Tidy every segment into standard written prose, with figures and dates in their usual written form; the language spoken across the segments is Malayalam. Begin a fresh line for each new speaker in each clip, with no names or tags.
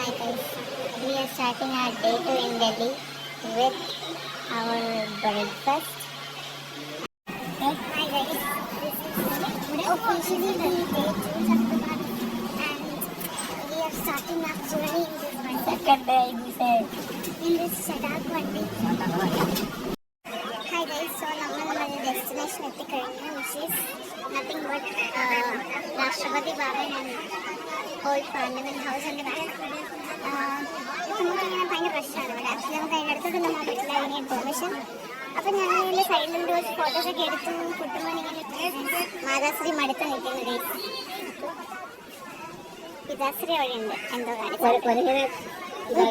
Hi guys, we are starting our day 2 in Delhi with our breakfast. Hi guys, this is officially the day 2 of the month and we are starting our journey in this one. Second day in this Shadak Vandi. Hi guys, so our destination which is nothing but Rashtrapati Bhavan and Old Parliament House and നമുക്കിങ്ങനെ ഭയങ്കര റഷാണ് ഇവിടെ. ആക്ച്വലി നമുക്ക് അതിൻ്റെ അടുത്തോട്ടൊന്നും പോകാൻ പറ്റില്ല, അതിന് ഇൻഫോർമേഷൻ. അപ്പം ഞങ്ങൾ സൈഡിലും കുറച്ച് ഫോട്ടോസൊക്കെ എടുത്തു കുട്ടുമ്പോൾ ഇങ്ങനെ മാതാശ്രീ മടുത്ത് നിൽക്കുന്നത്. പിതാശ്രീ അവിടെ ഉണ്ട്, എന്തോ കാണിച്ചു.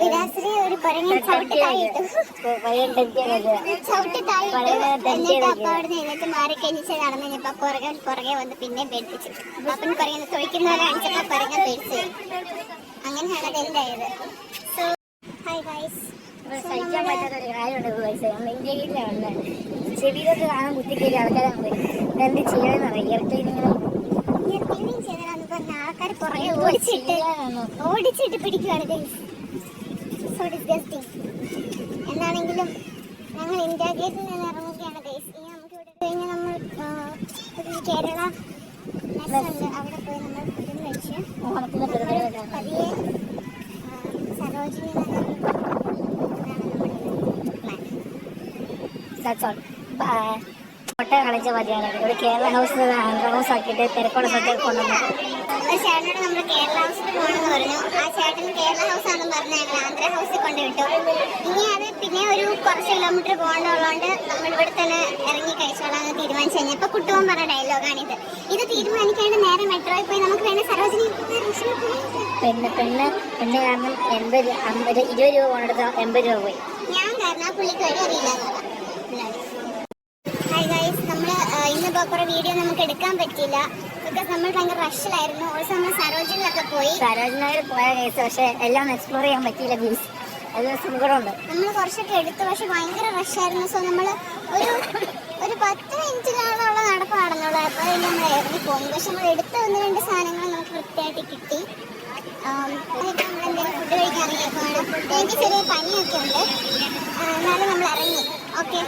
പിതാശ്രീ ഒരു കുരങ്ങൻ ചവിട്ടി തായിട്ടു എന്നിട്ട് അപ്പൊ അവിടെ നിന്നിട്ട് മാറി കെനിച്ച് നടന്നു കഴിഞ്ഞപ്പോ പുറകെ വന്ന് പിന്നെ പേടിപ്പിച്ചു. അപ്പൻ കുരങ്ങനെ തൊഴിക്കുന്നവരെ കാണിച്ചപ്പോ കുരങ്ങൻ പേടിച്ചു. അങ്ങനെയാണ് അത് എന്തായത്. സോ ഹായ് ഗൈസ്, സഹിക്കാൻ പറ്റാത്തൊരു കാര്യമുണ്ട്. ഇന്ത്യയിലാണ് ചെവിയിലൊക്കെ കാണാൻ കുത്തിക്കേരി ആൾക്കാരാണ് എന്ത് ചെയ്യണമെന്ന് അറിയാം. ക്ലീനിങ് ചെയ്തതാന്ന് പറഞ്ഞ ആൾക്കാർ പുറകെ ഓടിച്ചിട്ട് പിടിക്കുകയാണ് ഗൈസ്. So disgusting. എന്താണെങ്കിലും ഞങ്ങൾ ഇന്ത്യ ഗേറ്റിൽ നിന്ന് ഇറങ്ങുകയാണ് ഗൈസ്. ഇനി നമുക്ക് ഇവിടെ കഴിഞ്ഞ് നമ്മൾ കേരള മെസ്സുണ്ട്, അവിടെ പോയി നമ്മൾ ഫുഡിന് കഴിച്ച് പതിയെ സരോജിനി ഫോട്ടോ കളിച്ച മതിയാണ്. ഇവിടെ കേരള ഹൗസ് ആന്ധ്ര ഹൗസ് ആക്കിയിട്ട് തിരക്കുള്ള സ്ഥലത്തേക്ക് കൊണ്ടുവന്നു. ഒരു ചേട്ടനോട് നമ്മൾ കേരള ഹൗസിൽ പോകണമെന്ന് പറഞ്ഞു. ആ ചേട്ടൻ കേരള ഹൗസ് ആണെന്ന് പറഞ്ഞ് ഞങ്ങൾ ആന്ധ്ര ഹൗസിൽ കൊണ്ടുവിട്ടു. ഇനി അത് പിന്നെ ഒരു കുറച്ച് കിലോമീറ്റർ പോകേണ്ടതുള്ളതുകൊണ്ട് നമ്മൾ ഇവിടെ തന്നെ ഇറങ്ങി കഴിച്ചോളാം എന്ന് തീരുമാനിച്ചു കഴിഞ്ഞാൽ ഇപ്പൊ കുട്ടുവാൻ പറഞ്ഞ ഡയലോഗാണിത്. ഇത് തീരുമാനിക്കാണ്ട് നേരെ മെട്രോയിൽ പോയി നമുക്ക് വേണേൽ സരോജിനി പിന്നെ കാരണം 20 രൂപ പോകണെടുത്ത് 80 രൂപ പോയി. ഞാൻ കാരണം ആ പുള്ളിക്ക് വഴി അറിയില്ല എന്നതാണ്. ഹായ് ഗൈസ്, നമ്മൾ ഇന്നിപ്പോൾ കുറേ വീഡിയോ നമുക്ക് എടുക്കാൻ പറ്റിയില്ല. ബിക്കോസ് നമ്മൾ ഭയങ്കര റഷിലായിരുന്നു. ഓൾസോ നമ്മൾ സരോജിനിലൊക്കെ പോയി. സരോജിനിയിൽ പോയ കേസ് പക്ഷേ എല്ലാം എക്സ്പ്ലോർ ചെയ്യാൻ പറ്റിയില്ല ഗീസ്. അത് സങ്കടമുണ്ട്. നമ്മൾ കുറച്ചൊക്കെ എടുത്തു, പക്ഷെ ഭയങ്കര റഷായിരുന്നു. സോ നമ്മൾ ഒരു 10 മിനിറ്റിനുള്ള നടപ്പ് നടന്നുള്ളൂ. അപ്പോൾ നമ്മൾ ഇറങ്ങി പോകും. പക്ഷെ നമ്മൾ എടുത്ത 1-2 സാധനങ്ങൾ നമുക്ക് കൃത്യമായിട്ട് കിട്ടി. നമ്മളെന്തെങ്കിലും ഫുഡ് കഴിക്കാൻ ഇറങ്ങിയേക്കുവാണ്. എനിക്ക് ചെറിയ പനിയൊക്കെ ഉണ്ട്, എന്നാലും നമ്മൾ ഇറങ്ങി. ഓക്കെ.